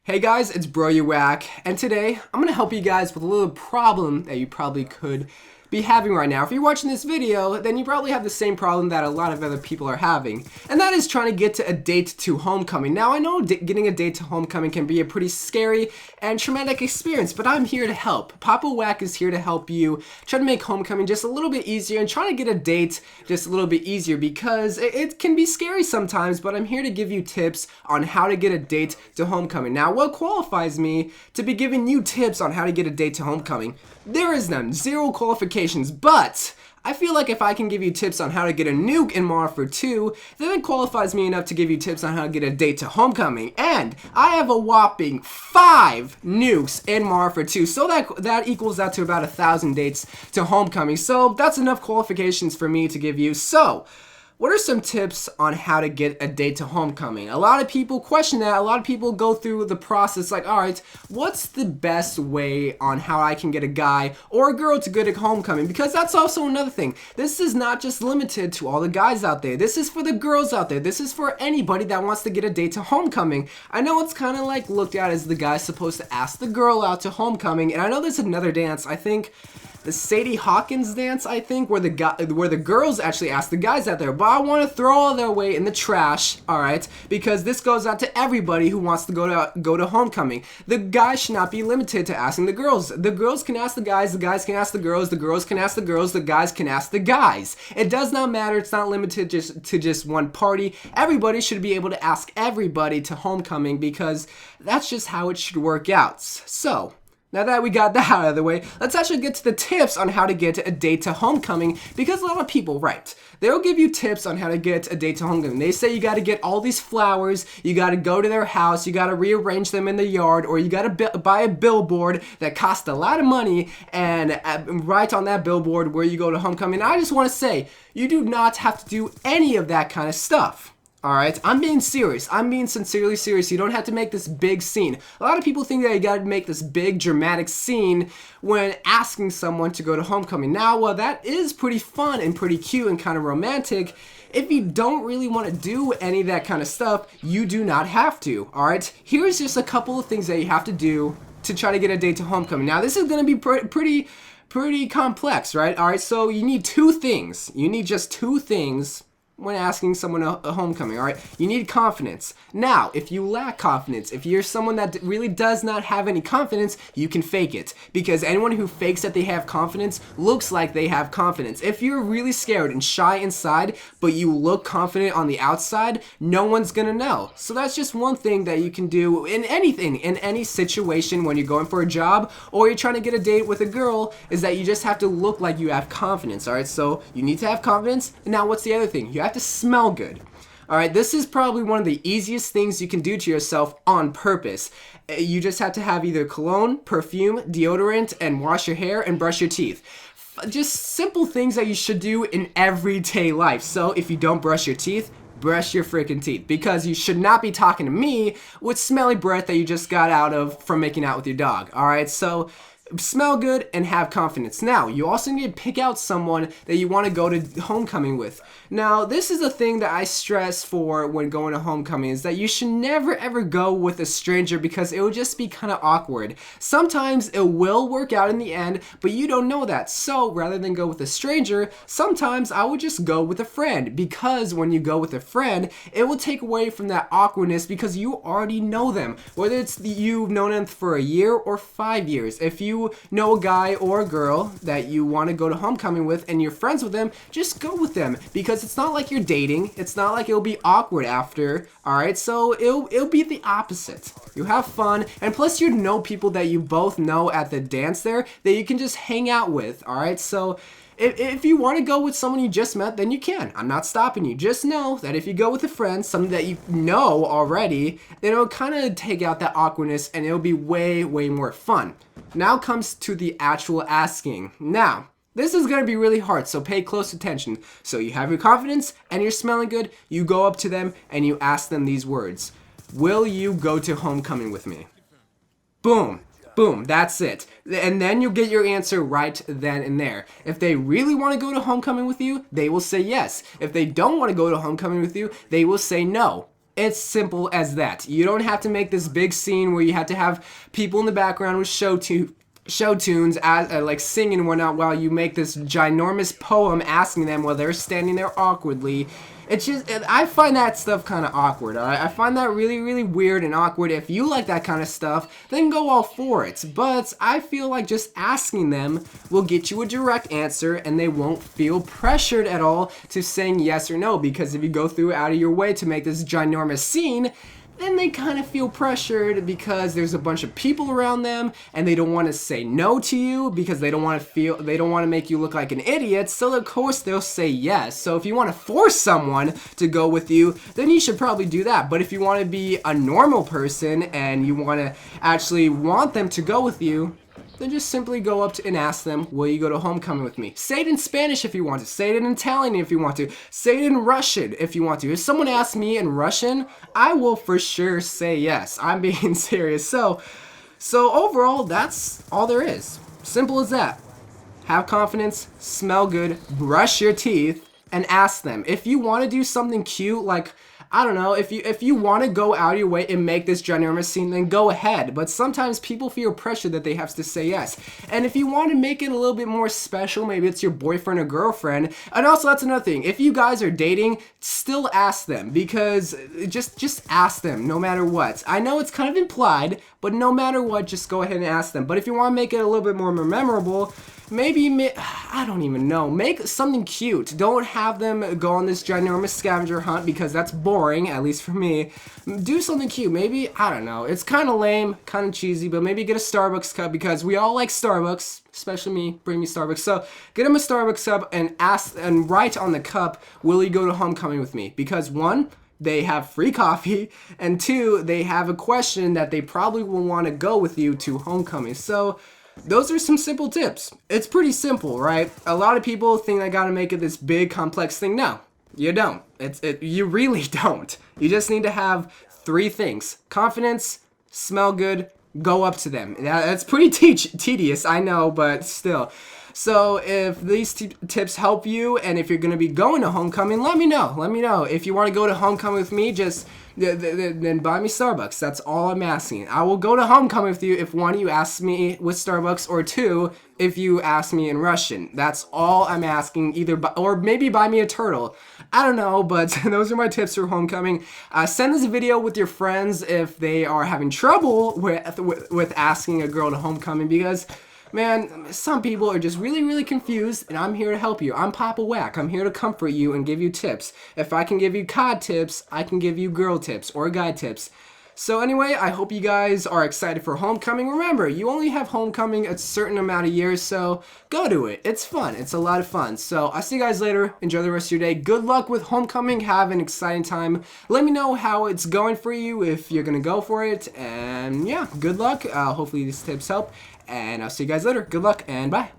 Hey guys, it's Bro You Whack, and today I'm going to help you guys with a little problem that you probably could be having right now. If you're watching this video, then you probably have the same problem that a lot of other people are having, and that is trying to get to a date to homecoming. Now, I know getting a date to homecoming can be a pretty scary and traumatic experience, but I'm here to help. Papa Whack is here to help you try to make homecoming just a little bit easier and try to get a date just a little bit easier because it can be scary sometimes, but I'm here to give you tips on how to get a date to homecoming. Now, what qualifies me to be giving you tips on how to get a date to homecoming? There is none. Zero qualifications, but I feel like if I can give you tips on how to get a nuke in Modern Warfare 2, then it qualifies me enough to give you tips on how to get a date to homecoming. And I have a whopping 5 nukes in Modern Warfare 2, so that equals out to about 1,000 dates to homecoming. So that's enough qualifications for me to give you. So what are some tips on how to get a date to homecoming? A lot of people question that. A lot of people go through the process like, alright, what's the best way on how I can get a guy or a girl to go to homecoming? Because that's also another thing. This is not just limited to all the guys out there. This is for the girls out there. This is for anybody that wants to get a date to homecoming. I know it's kind of like looked at as the guy's supposed to ask the girl out to homecoming, and I know there's another dance, I think, the Sadie Hawkins dance, I think, where the girls actually ask the guys out there. But I want to throw all their weight in the trash, alright? Because this goes out to everybody who wants to go to homecoming. The guys should not be limited to asking the girls. The girls can ask the guys can ask the girls can ask the girls, the guys can ask the guys. It does not matter, it's not limited to just one party. Everybody should be able to ask everybody to homecoming because that's just how it should work out. So, now that we got that out of the way, let's actually get to the tips on how to get a date to homecoming, because a lot of people, right, they'll give you tips on how to get a date to homecoming. They say you got to get all these flowers, you got to go to their house, you got to rearrange them in the yard, or you got to buy a billboard that costs a lot of money and write on that billboard where you go to homecoming. I just want to say, you do not have to do any of that kind of stuff. Alright, I'm being serious. I'm being sincerely serious. You don't have to make this big scene. A lot of people think that you gotta make this big dramatic scene when asking someone to go to homecoming. Now, while that is pretty fun and pretty cute and kind of romantic, if you don't really want to do any of that kind of stuff, you do not have to. Alright, here's just a couple of things that you have to do to try to get a date to homecoming. Now, this is gonna be pretty complex, right? Alright, so you need 2 things. You need just 2 things when asking someone a homecoming, alright? You need confidence. Now, if you lack confidence, if you're someone that really does not have any confidence, you can fake it. Because anyone who fakes that they have confidence looks like they have confidence. If you're really scared and shy inside, but you look confident on the outside, no one's gonna know. So that's just one thing that you can do in anything, in any situation when you're going for a job or you're trying to get a date with a girl, is that you just have to look like you have confidence, alright? So you need to have confidence. And now what's the other thing? You have to smell good. Alright, this is probably one of the easiest things you can do to yourself on purpose. You just have to have either cologne, perfume, deodorant, and wash your hair and brush your teeth. Just simple things that you should do in everyday life. So if you don't brush your teeth, brush your freaking teeth, because you should not be talking to me with smelly breath that you just got out of from making out with your dog. Alright, so smell good and have confidence. Now, you also need to pick out someone that you want to go to homecoming with. Now, this is a thing that I stress for when going to homecoming, is that you should never ever go with a stranger because it will just be kind of awkward. Sometimes it will work out in the end, but you don't know that. So, rather than go with a stranger, sometimes I would just go with a friend, because when you go with a friend, it will take away from that awkwardness because you already know them. Whether it's you've known them for a year or 5 years. If you know a guy or a girl that you want to go to homecoming with and you're friends with them, just go with them, because it's not like you're dating. It's not like it'll be awkward after, alright? So it'll be the opposite. You have fun, and plus you know people that you both know at the dance there that you can just hang out with, alright? So if you want to go with someone you just met, then you can. I'm not stopping you. Just know that if you go with a friend, someone that you know already, then it'll kind of take out that awkwardness and it'll be way, way more fun. Now comes to the actual asking. Now, this is going to be really hard, so pay close attention. So you have your confidence and you're smelling good, you go up to them and you ask them these words. Will you go to homecoming with me? Boom. Boom, that's it. And then you'll get your answer right then and there. If they really want to go to homecoming with you, they will say yes. If they don't want to go to homecoming with you, they will say no. It's simple as that. You don't have to make this big scene where you have to have people in the background with show tunes as, like singing and whatnot while you make this ginormous poem asking them while they're standing there awkwardly. It's just, I find that stuff kind of awkward. I find that really, really weird and awkward. If you like that kind of stuff, then go all for it. But I feel like just asking them will get you a direct answer, and they won't feel pressured at all to saying yes or no. Because if you go through out of your way to make this ginormous scene, then they kind of feel pressured because there's a bunch of people around them and they don't want to say no to you because they don't want to make you look like an idiot, so of course they'll say yes. So if you want to force someone to go with you, then you should probably do that. But if you want to be a normal person and you want to actually want them to go with you, then just simply go up to and ask them, will you go to homecoming with me? Say it in Spanish if you want to. Say it in Italian if you want to. Say it in Russian if you want to. If someone asks me in Russian, I will for sure say yes. I'm being serious. So overall, that's all there is. Simple as that. Have confidence, smell good, brush your teeth, and ask them. If you want to do something cute, like, I don't know, if you want to go out of your way and make this ginormous scene, then go ahead. But sometimes people feel pressure that they have to say yes. And if you want to make it a little bit more special, maybe it's your boyfriend or girlfriend. And also, that's another thing. If you guys are dating, still ask them, because just ask them no matter what. I know it's kind of implied, but no matter what, just go ahead and ask them. But if you want to make it a little bit more memorable, maybe, I don't even know, make something cute. Don't have them go on this ginormous scavenger hunt, because that's boring, at least for me. Do something cute. Maybe, I don't know, it's kind of lame, kind of cheesy, but maybe get a Starbucks cup, because we all like Starbucks, especially me. Bring me Starbucks. So get them a Starbucks cup and ask and write on the cup, will you go to homecoming with me? Because one, they have free coffee, and two, they have a question that they probably will want to go with you to homecoming. So those are some simple tips. It's pretty simple, right? A lot of people think I gotta make it this big, complex thing. No, you don't. You really don't. You just need to have 3 things: confidence, smell good, go up to them. That's pretty tedious, I know, but still. So if these tips help you, and if you're going to be going to homecoming, let me know. Let me know. If you want to go to homecoming with me, just then buy me Starbucks. That's all I'm asking. I will go to homecoming with you if 1, you ask me with Starbucks, or 2, if you ask me in Russian. That's all I'm asking. Or maybe buy me a turtle. I don't know, but those are my tips for homecoming. Send this video with your friends if they are having trouble with asking a girl to homecoming, because man, some people are just really, really confused, and I'm here to help you. I'm Papa WACK. I'm here to comfort you and give you tips. If I can give you COD tips, I can give you girl tips or guy tips. So anyway, I hope you guys are excited for homecoming. Remember, you only have homecoming a certain amount of years, so go to it. It's fun. It's a lot of fun. So I'll see you guys later. Enjoy the rest of your day. Good luck with homecoming. Have an exciting time. Let me know how it's going for you, if you're going to go for it. And yeah, good luck. Hopefully these tips help. And I'll see you guys later. Good luck and bye.